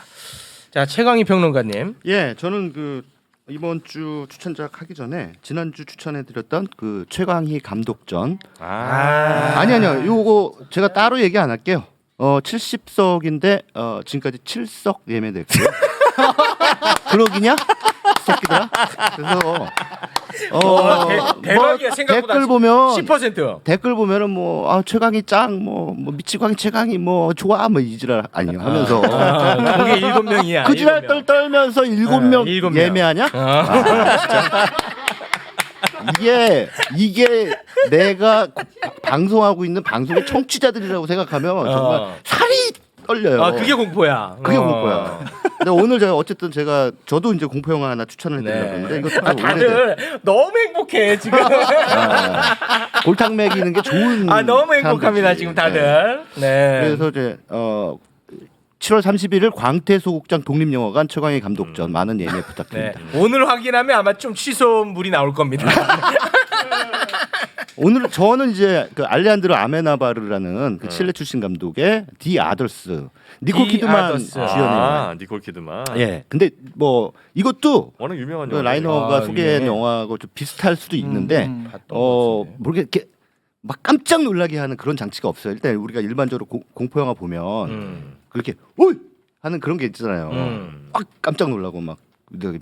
자, 최강희 평론가님. 예, 저는 그 이번 주 추천작 하기 전에 지난주 추천해드렸던 그 최광희 감독전 아니요 요거 제가 따로 얘기 안 할게요. 70석인데 지금까지 7석 예매됐고요. 그러기냐? 새끼들아. 그래서 대박이야 생각보다. 댓글 보면 10%. 댓글 보면은 뭐 최강희 짱, 뭐 미치광희 최강희 뭐 좋아 뭐 이지랄 아니요 하면서 그게 7명이야. 그지랄 떨면서 7명 일곱 명. 예매하냐? 진짜. 이게 내가 방송하고 있는 방송의 청취자들이라고 생각하면 정말 살이 떨려요. 아, 그게 공포야. 그게 공포야. 근데 오늘 제가 저도 이제 공포 영화 하나 추천을 해드리려고 했는데 이것도 좀 오래된 다들 너무 행복해 지금. 골탕 먹이는 게 좋은. 너무 행복합니다 사람들이지. 지금 다들. 네. 그래서 이제 7월 31일 광태소극장 독립영화관 최광희 감독전 많은 예매 네. 부탁드립니다. 오늘 확인하면 아마 좀 취소물이 나올 겁니다. 오늘 저는 이제 그 알레한드로 아메나바르라는 그 칠레 출신 감독의 디 아더스 니콜 디 키드만 아더스. 주연의 영화. 아 니콜 키드만. 예. 근데 뭐 이것도 워낙 유명한 그 영화. 라이너가 소개한 유명해. 영화하고 좀 비슷할 수도 있는데 모르게 막 깜짝 놀라게 하는 그런 장치가 없어요. 일단 우리가 일반적으로 공포 영화 보면 그렇게 오이 하는 그런 게 있잖아요. 막 깜짝 놀라고 막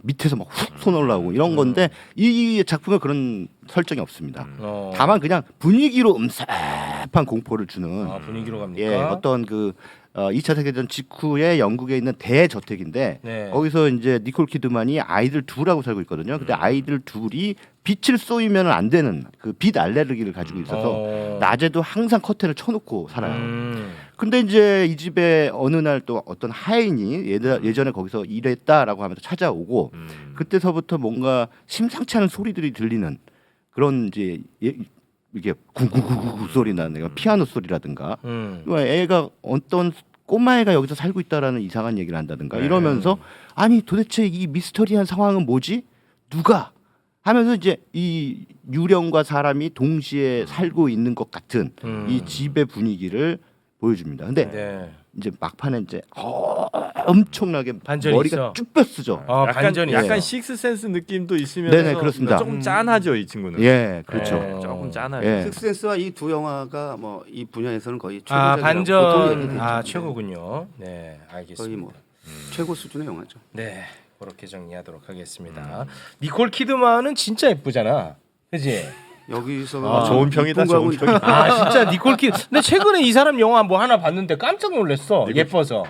밑에서 막 훅 손 올라오고 이런 건데 이 작품에 그런 설정이 없습니다. 다만 그냥 분위기로 음습한 공포를 주는 분위기로 갑니까? 예, 어떤 그 2차 세계대전 직후에 영국에 있는 대저택인데 네. 거기서 이제 니콜 키드만이 아이들 둘하고 살고 있거든요. 근데 아이들 둘이 빛을 쏘이면 안 되는 그 빛 알레르기를 가지고 있어서 낮에도 항상 커튼을 쳐놓고 살아요. 근데 이제 이 집에 어느 날 또 어떤 하인이 예전에 거기서 일했다라고 하면서 찾아오고 그때서부터 뭔가 심상치 않은 소리들이 들리는 그런 이제 이게 구구구구 소리 나는 피아노 소리라든가 애가 어떤 꼬마애가 여기서 살고 있다라는 이상한 얘기를 한다든가 이러면서 아니 도대체 이 미스터리한 상황은 뭐지? 누가? 하면서 이제 이 유령과 사람이 동시에 살고 있는 것 같은 이 집의 분위기를 보여줍니다. 근데 네. 이제 막판에 이제 엄청나게 반전이 머리가 있어. 쭉 뼈쓰죠. 반전이 약간 있어요. 식스센스 느낌도 있으면서 네네, 그렇습니다. 조금 짠하죠 이 친구는. 예, 그렇죠. 조금 짠하죠. 예. 식스센스와 이 두 영화가 뭐 이 분야에서는 거의 최고작이라고 보통 반전 얘기되죠. 최고군요. 네, 알겠습니다. 거의 뭐 최고 수준의 영화죠. 네, 그렇게 정리하도록 하겠습니다. 니콜 키드만은 진짜 예쁘잖아, 그지? 여기서 좋은 평이다, 좋은 평. 진짜 니콜 키드. 근데 최근에 이 사람 영화 뭐 하나 봤는데 깜짝 놀랐어. 예뻐서.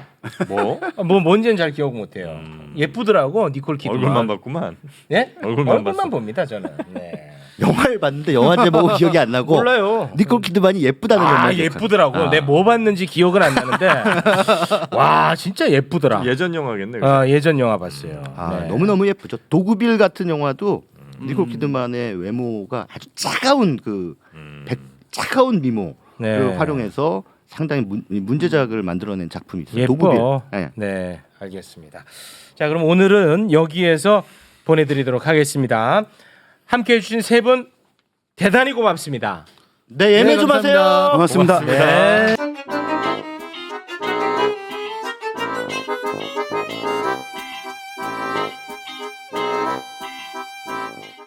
뭐 뭔지는 잘 기억 못해요. 예쁘더라고 니콜 키드만. 얼굴만 봤구만. 네? 얼굴만 봤어. 봅니다 저는. 네. 영화를 봤는데 영화 제목은 기억이 안 나고 몰라요. 니콜 키드만이 예쁘다는 것만 예쁘더라고. 내 뭐 봤는지 기억은 안 나는데 와 진짜 예쁘더라. 예전 영화겠네. 그죠? 예전 영화 봤어요. 네. 너무너무 예쁘죠. 도구빌 같은 영화도 니콜 키드만의 외모가 아주 차가운 차가운 미모를 네. 활용해서 상당히 문제작을 만들어낸 작품이 있어요. 예뻐. 도구빌. 네, 알겠습니다. 자, 그럼 오늘은 여기에서 보내드리도록 하겠습니다. 함께해 주신 세 분 대단히 고맙습니다. 네, 예매 좀 하세요. 고맙습니다. 네.